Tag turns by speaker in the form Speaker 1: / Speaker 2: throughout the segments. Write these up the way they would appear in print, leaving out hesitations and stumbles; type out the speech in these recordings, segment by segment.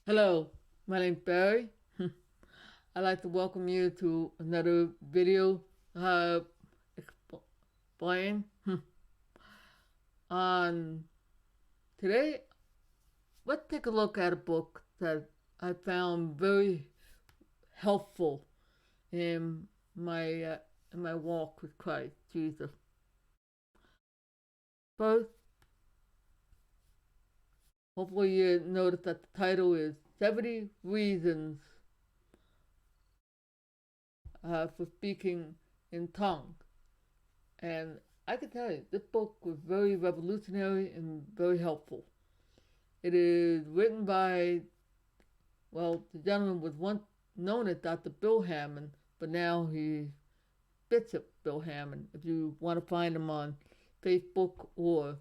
Speaker 1: Hello, my name's Barry. I'd like to welcome you to another video explain on today. Let's take a look at a book that I found very helpful in my uh, in my walk with Christ Jesus. First, hopefully you notice that the title is 70 Reasons for Speaking in Tongues. And I can tell you, this book was very revolutionary and very helpful. It is written by, well, the gentleman was once known as Dr. Bill Hamon, but now he's Bishop Bill Hamon, if you want to find him on Facebook or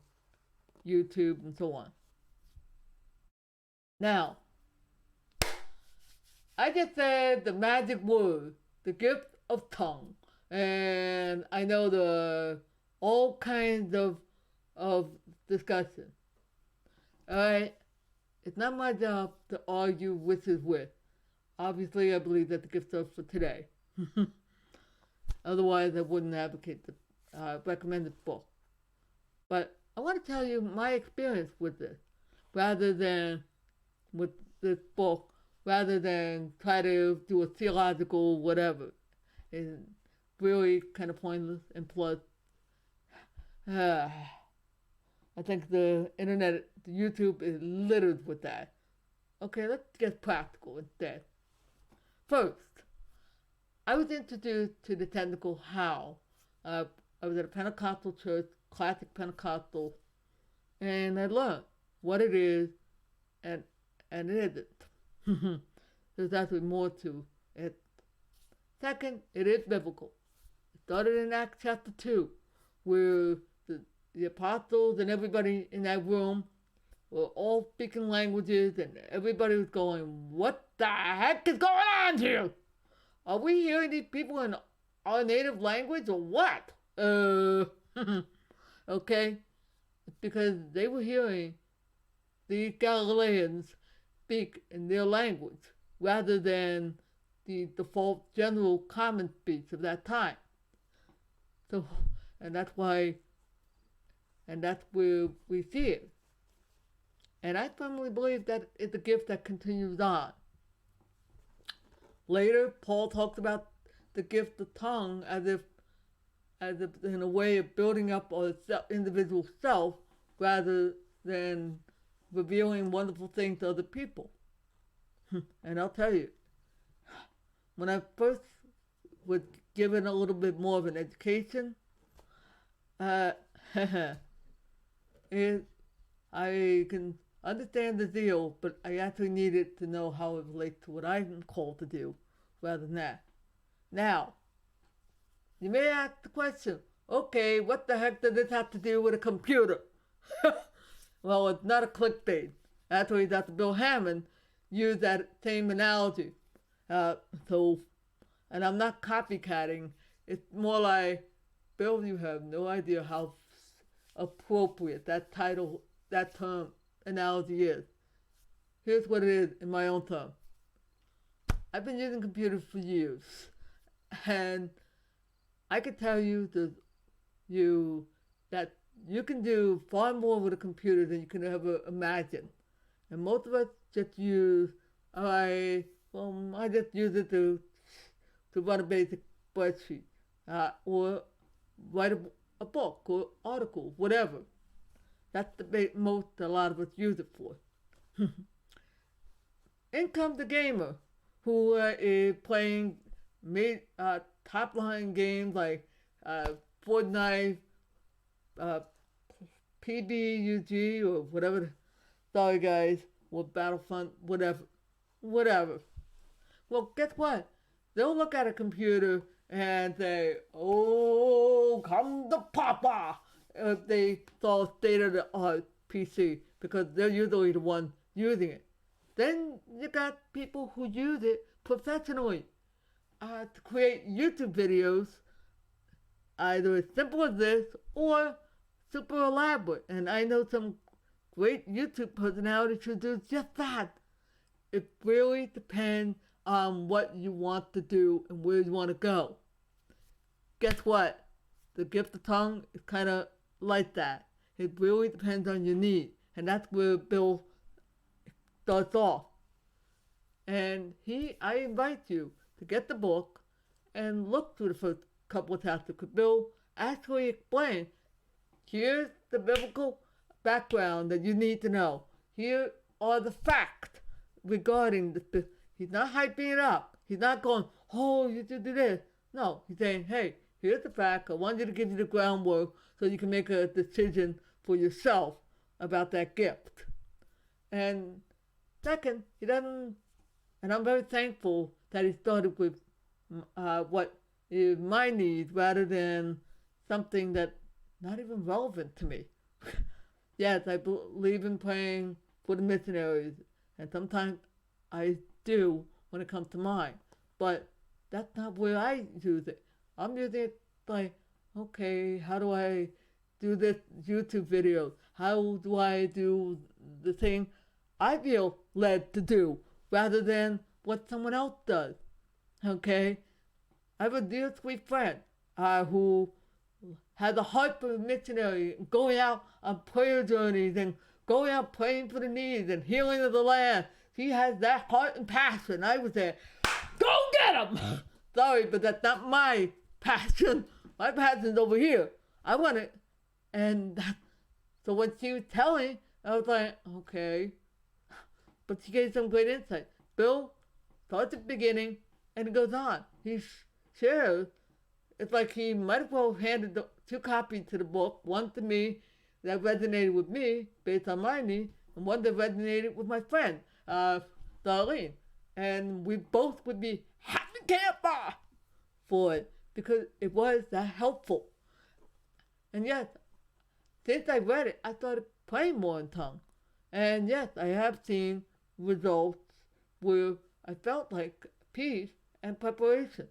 Speaker 1: YouTube and so on. Now, I just said the magic word, the gift of tongue. And I know the all kinds of discussion. Alright? It's not my job to argue which is which. Obviously I believe that the gift is for today. Otherwise I wouldn't advocate the recommend this book. But I want to tell you my experience with this rather than with this book rather than try to do a theological whatever. It's really kind of pointless, and plus, I think the internet, the YouTube is littered with that. Okay, let's get practical instead. First, I was introduced to the technical how. I was at a Pentecostal church, classic Pentecostal, and I learned what it is and it isn't. There's actually more to it. Second, it is biblical. It started in Acts chapter 2, where the apostles and everybody in that room were all speaking languages, and everybody was going, "What the heck is going on here? Are we hearing these people in our native language or what?" Okay? It's because they were hearing these Galileans speak in their language rather than the default general common speech of that time. So, and that's why, and that's where we see it. And I firmly believe that it's a gift that continues on. Later, Paul talks about the gift of tongue as if in a way of building up our individual self rather than revealing wonderful things to other people. And I'll tell you, when I first was given a little bit more of an education, uh, it, I can understand the zeal, but I actually needed to know how it relates to what I'm called to do rather than that. Now, you may ask the question, okay, what the heck does this have to do with a computer? Well, it's not a clickbait. Actually, Dr. Bill Hamon used that same analogy. Uh, so, and I'm not copycatting. It's more like, Bill, you have no idea how appropriate that title, that term, analogy is. Here's what it is in my own term. I've been using computers for years, and I can tell you that you can do far more with a computer than you can ever imagine. And most of us just use, I just use it to run a basic spreadsheet or write a book or article, whatever. That's the most a lot of us use it for. In comes the gamer who is playing top line games like Fortnite, uh, PBUG, or whatever. Sorry, guys, or Battlefront, whatever. Well, guess what? They'll look at a computer and say, "Oh, come to Papa!" If they saw state of the art PC, because they're usually the one using it. Then you got people who use it professionally to create YouTube videos, either as simple as this or super elaborate. And I know some great YouTube personalities who do just that. it really depends on what you want to do and where you want to go. Guess what? The gift of tongue is kind of like that. It really depends on your need. And that's where Bill starts off. And I invite you to get the book and look through the first couple of chapters. Because Bill actually explains, here's the biblical background that you need to know. Here are the facts regarding this. He's not hyping it up. He's not going, oh, you should do this. No, he's saying, hey, here's the fact. I want you to give you the groundwork so you can make a decision for yourself about that gift. And second, he doesn't, and I'm very thankful that he started with what is my needs rather than something that's not even relevant to me. Yes, I believe in praying for the missionaries, and sometimes I do when it comes to mine. But that's not where I use it. I'm using it like, okay, how do I do this YouTube video? How do I do the thing I feel led to do rather than what someone else does? Okay? I have a dear sweet friend who has a heart for a missionary, going out on prayer journeys and going out praying for the needs and healing of the land. She has that heart and passion. I would say, go get him! Sorry, but that's not my passion. My passion's over here. I want it. And so when she was telling, I was like, okay. But she gave some great insight. Bill starts at the beginning and it goes on. He shares. It's like he might as well handed the 2 copies to the book, one to me that resonated with me based on my need, and one that resonated with my friend, Darlene. And we both would be happy camper for it because it was that helpful. And yes, since I read it, I started praying more in tongue. And yes, I have seen results where I felt like peace and preparation.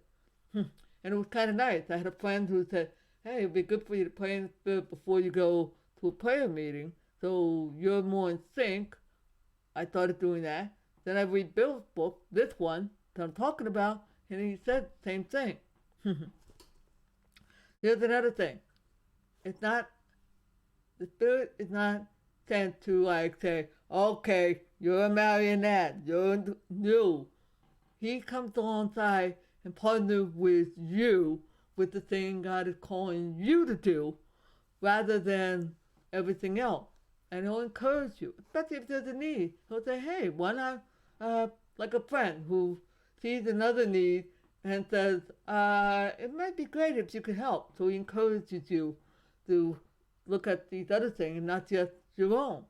Speaker 1: And it was kind of nice. I had a friend who said, hey, it'd be good for you to pray in the Spirit before you go to a prayer meeting, so you're more in sync. I started doing that. Then I read Bill's book, this one that I'm talking about, and he said the same thing. Here's another thing. It's not, the Spirit is not sent to like say, okay, you're a marionette, you're new. He comes alongside and partner with you with the thing God is calling you to do rather than everything else. And he'll encourage you, especially if there's a need. He'll say, hey, why not, like a friend who sees another need and says, it might be great if you could help. So he encourages you to look at these other things and not just your own.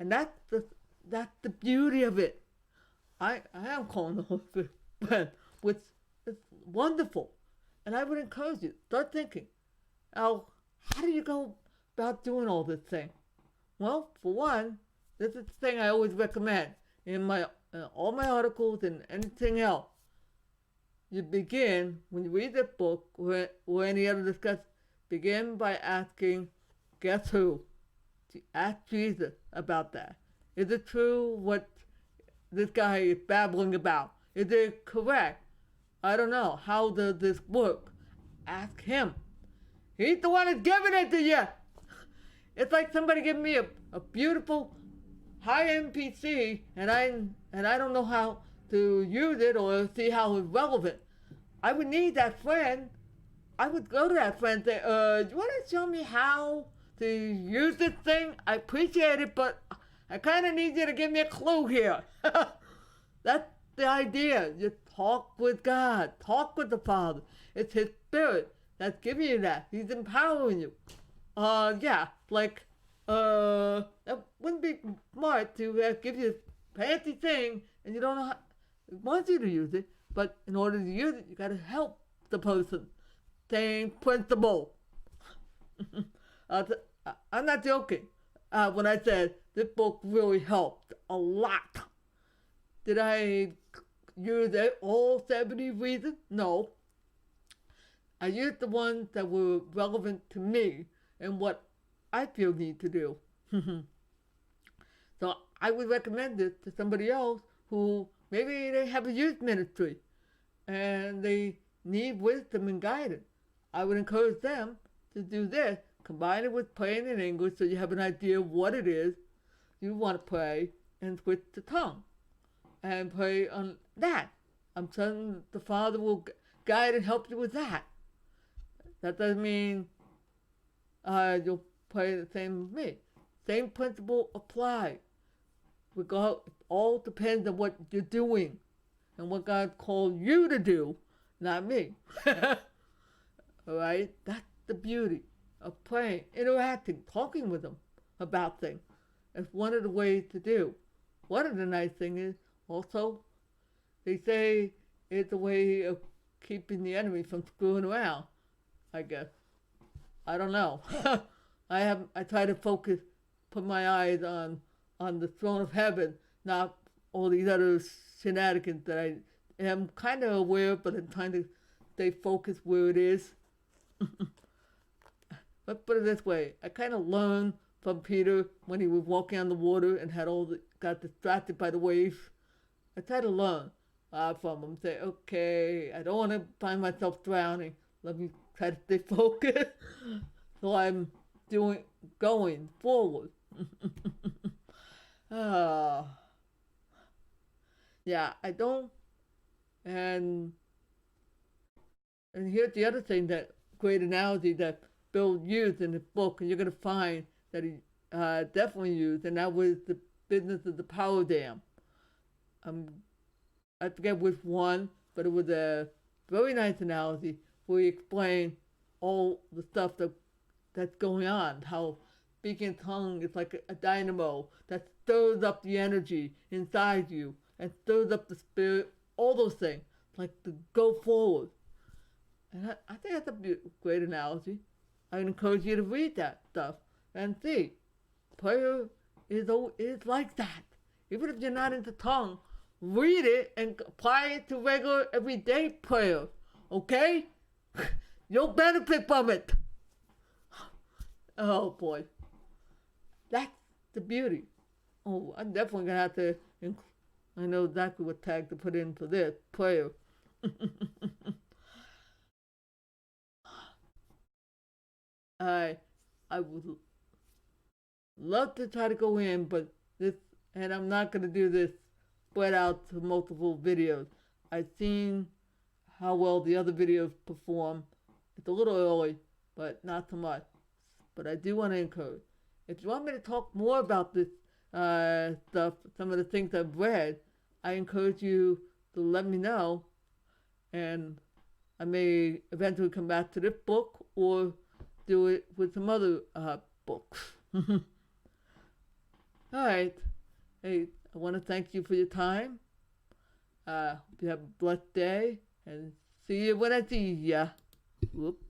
Speaker 1: And that's the beauty of it. I am calling the Holy Spirit friend, which is wonderful. And I would encourage you, start thinking, how do you go about doing all this thing? Well, for one, this is the thing I always recommend in my all my articles and anything else. You begin, when you read this book or any other discussion, begin by asking, guess who? Ask Jesus about that. Is it true what this guy is babbling about? Is it correct? I don't know. How does this work? Ask him. He's the one that's giving it to you. It's like somebody giving me a beautiful high-end PC and I don't know how to use it or see how it's relevant. I would need that friend. I would go to that friend and say, do you want to show me how to use this thing? I appreciate it, but I kind of need you to give me a clue here. That's the idea. You talk with God. Talk with the Father. It's His Spirit that's giving you that. He's empowering you. Yeah, like, that wouldn't be smart to give you a fancy thing and you don't know how, it wants you to use it, but in order to use it, you gotta help the person. Same principle. I'm not joking when I said this book really helped a lot. Did I use all 70 reasons? No. I used the ones that were relevant to me and what I feel need to do. So I would recommend this to somebody else who maybe they have a youth ministry and they need wisdom and guidance. I would encourage them to do this. Combine it with praying in English so you have an idea of what it is you want to pray, and switch to tongue and pray on that. I'm certain the Father will guide and help you with that. That doesn't mean you'll pray the same with me. Same principle applies. It all depends on what you're doing and what God called you to do, not me. All right? That's the beauty of praying, interacting, talking with them about things. It's one of the ways to do. One of the nice things is also, they say it's a way of keeping the enemy from screwing around, I guess. I don't know. I try to focus, put my eyes on the throne of heaven, not all these other shenanigans that I am kind of aware of, but I'm trying to stay focused where it is. Let's put it this way. I kind of learned from Peter when he was walking on the water and got distracted by the waves. I try to learn from him. Say, okay, I don't want to find myself drowning. Let me try to stay focused. So I'm going forward. Yeah, I don't. And here's the other thing, that great analogy that Bill used in the book, and you're going to find that he definitely used, and that was the business of the power dam. I forget which one, but it was a very nice analogy where he explained all the stuff that's going on, how speaking in tongue is like a dynamo that stirs up the energy inside you and stirs up the spirit, all those things, like to go forward. And I think that's a great analogy. I encourage you to read that stuff and see. Prayer is like that. Even if you're not into tongue, read it and apply it to regular everyday prayer. Okay? You'll benefit from it. Oh boy. That's the beauty. Oh, I'm definitely going to have to, I know exactly what tag to put in for this, prayer. I would love to try to go in, but and I'm not going to do this spread out to multiple videos. I've seen how well the other videos perform. It's a little early, but not so much. But I do want to encourage. If you want me to talk more about this stuff, some of the things I've read, I encourage you to let me know, and I may eventually come back to this book or do it with some other books. All right. Hey, I want to thank you for your time. Hope you have a blessed day, and see you when I see ya. Whoop.